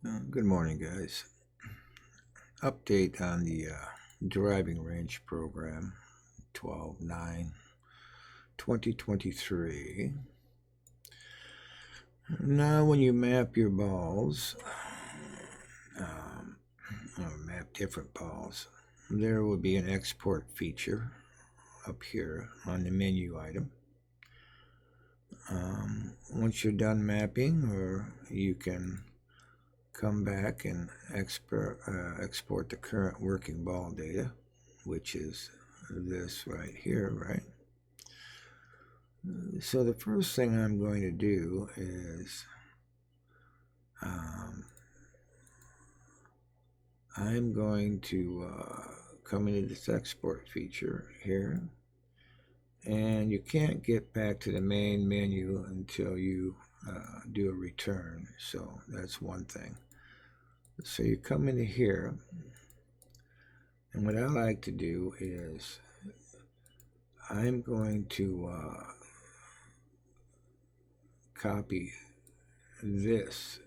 Good morning, guys. Update on the driving range program 12/9/2023. Now, when you map your balls, or map different balls, there will be an export feature up here on the menu item. Once you're done mapping, or you can come back and export the current working ball data, which is this right here, right? So the first thing I'm going to do is I'm going to come into this export feature here, and you can't get back to the main menu until you do a return, so that's one thing. So you come into here, and what I like to do is I'm going to copy this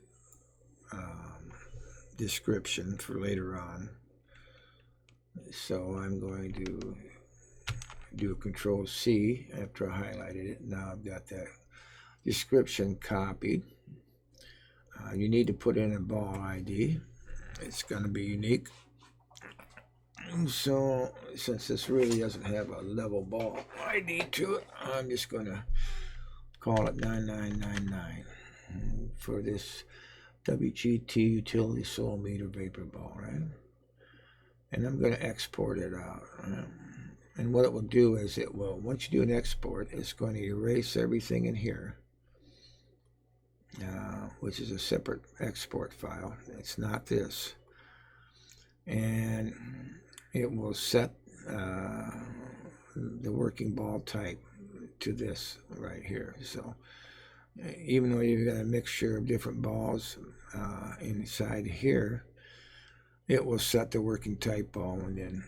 description for later on. So I'm going to do a Control C after I highlighted it. Now I've got that description copied. You need to put in a ball ID. It's going to be unique. So since this really doesn't have a level ball ID to it, I'm just going to call it 9999 for this WGT utility soil meter vapor ball, right? And I'm going to export it out. And what it will do is it will, once you do an export, it's going to erase everything in here, which is a separate export file. It's not this. And it will set the working ball type to this right here. So even though you've got a mixture of different balls inside here, it will set the working type ball and then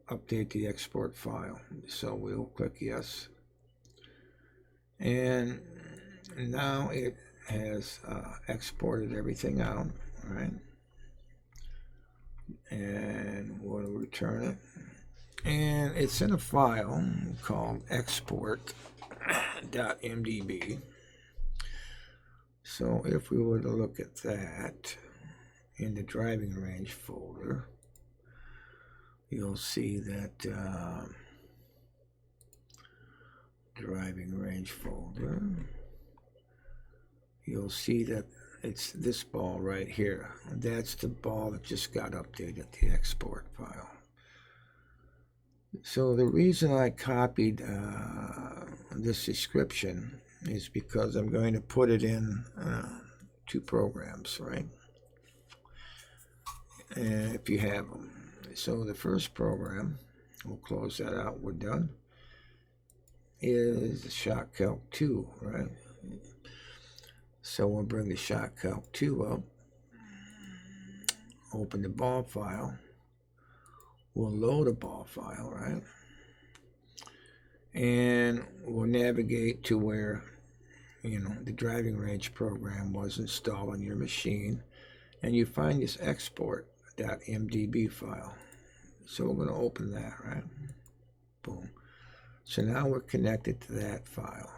update the export file. So we'll click yes, and now it has exported everything out, right? And we'll return it, and it's in a file called export.mdb. So if we were to look at that in the driving range folder, you'll see that driving range folder, you'll see that it's this ball right here. That's the ball that just got updated, the export file. So the reason I copied this description is because I'm going to put it in two programs, right? And if you have them. So the first program, we'll close that out, we're done, is Shock Calc 2, right? So we'll bring the Shock Calc 2 up, open the ball file, we'll load a ball file, right? And we'll navigate to where, the driving range program was installed on your machine, and you find this export.mdb file. So we're going to open that, right? Boom. So now we're connected to that file.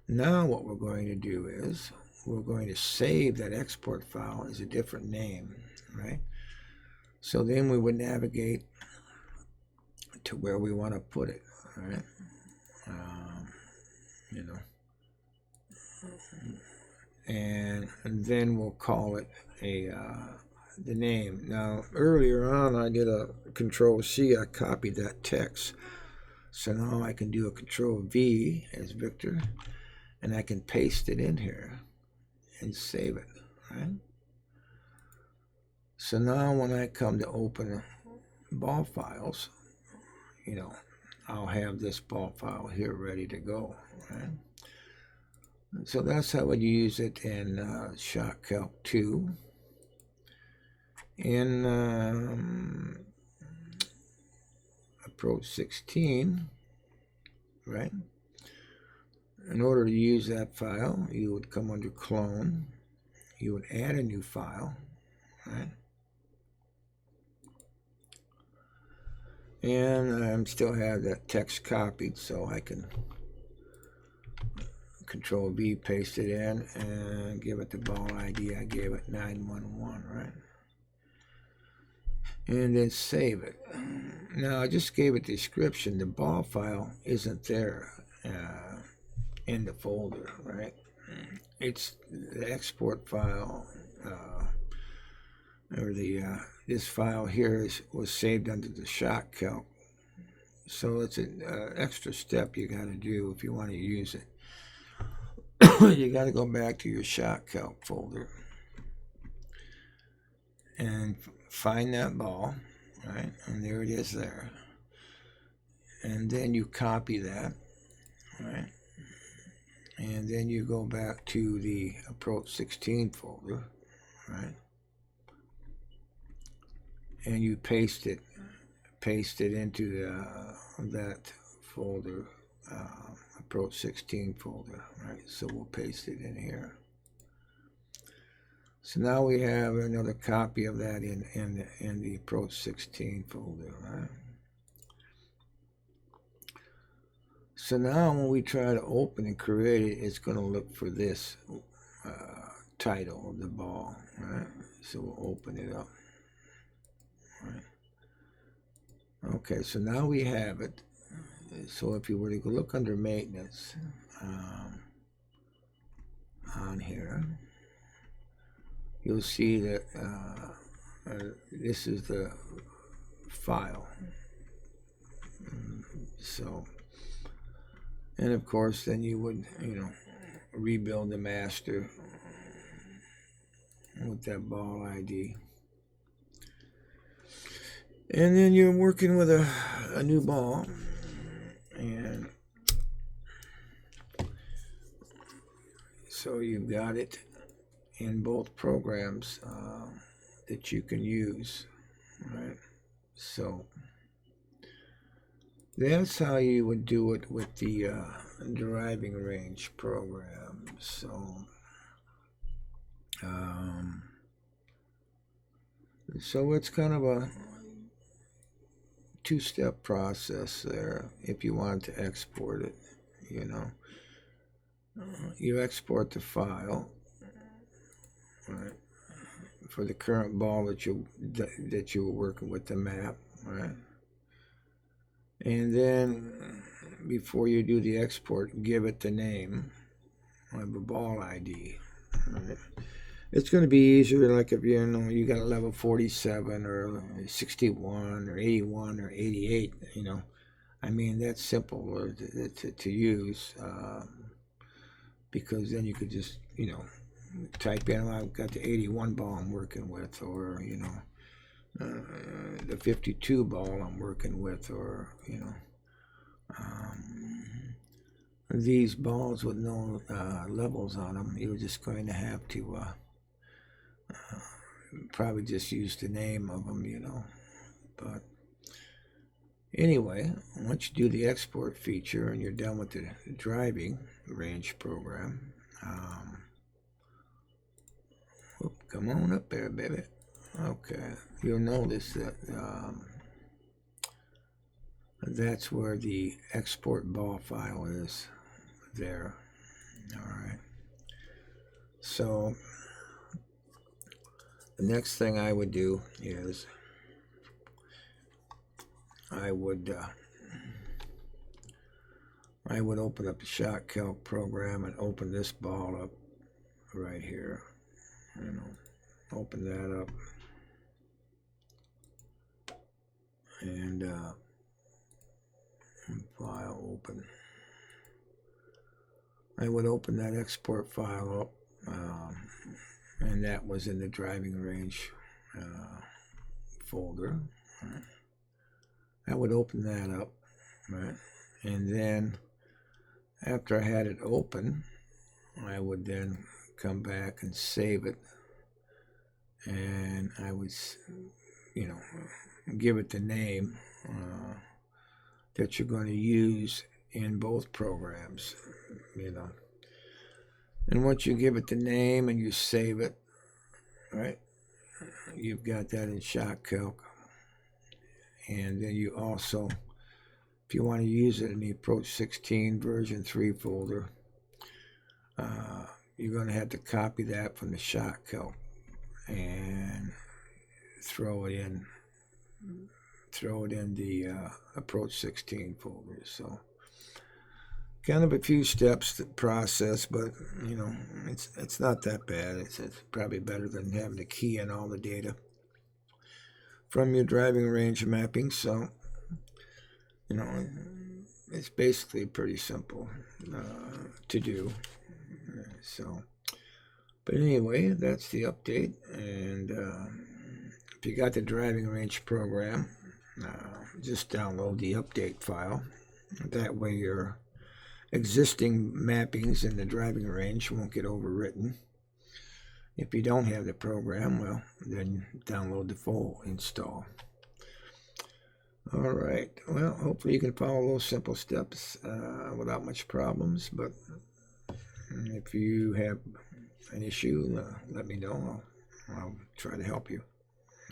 Now what we're going to do is we're going to save that export file as a different name, right? So then we would navigate to where we want to put it, right? And then we'll call it the name. Now earlier on I did a Control C, I copied that text. So now I can do a Control V as Victor, and I can paste it in here and save it, right? So now when I come to open ball files, I'll have this ball file here ready to go, right? So that's how you use it in Shock Calc 2. In Approach 16, right? In order to use that file, you would come under Clone. you would add a new file, right? And I still have that text copied, so I can Control V, paste it in, and give it the ball ID. I gave it 911, right? And then save it. Now I just gave it description. The ball file isn't there in the folder, right? It's the export file, or this file here was saved under the shot calc. So it's an extra step you got to do if you want to use it. You got to go back to your shot calc folder and find that ball, right? And there it is there. And then you copy that, right? And then you go back to the Approach 16 folder, right? And you paste it into that folder, Approach 16 folder, right? So we'll paste it in here. So now we have another copy of that in the Approach 16 folder, right? So now when we try to open and create it, it's going to look for this title of the ball, right? So we'll open it up, right? Okay, so now we have it. So if you were to go look under maintenance on here, you'll see that this is the file. So, and of course, then you would, rebuild the master with that ball ID. And then you're working with a new ball. And so you've got it in both programs that you can use, right? So that's how you would do it with the driving range program. So so it's kind of a two-step process there. If you want to export it, you export the file, right, for the current ball that you were working with, the map, right? And then before you do the export, give it the name of a ball ID, right? It's going to be easier, like if you got a level 47 or 61 or 81 or 88, I mean, that's simple to use, because then you could just, type in, I've got the 81 ball I'm working with, or, the 52 ball I'm working with, or, these balls with no levels on them. You're just going to have to probably just use the name of them, but anyway, once you do the export feature and you're done with the driving range program, come on up there, baby. Okay, you'll notice that that's where the export ball file is there. All right, so the next thing I would do is I would open up the shot calc program and open this ball up right here. Open that up, and file open. I would open that export file up, and that was in the driving range folder. Right? I would open that up, right? And then after I had it open, I would then come back and save it, and I would, give it the name that you're going to use in both programs, And once you give it the name and you save it, right? You've got that in Shock Calc. And then you also, if you want to use it in the Approach 16 version 3 folder, you're going to have to copy that from the Shock Calc and throw it in the Approach 16 folder. So kind of a few steps to process, but you know, it's not that bad. It's probably better than having to key in all the data from your driving range mapping. So you know, it's basically pretty simple to do. So, but anyway, that's the update. And if you got the driving range program, just download the update file. That way your existing mappings in the driving range won't get overwritten. If you don't have the program, well, then download the full install. All right. Well, hopefully you can follow those simple steps without much problems. But if you have an issue, let me know. I'll try to help you.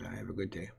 Have a good day.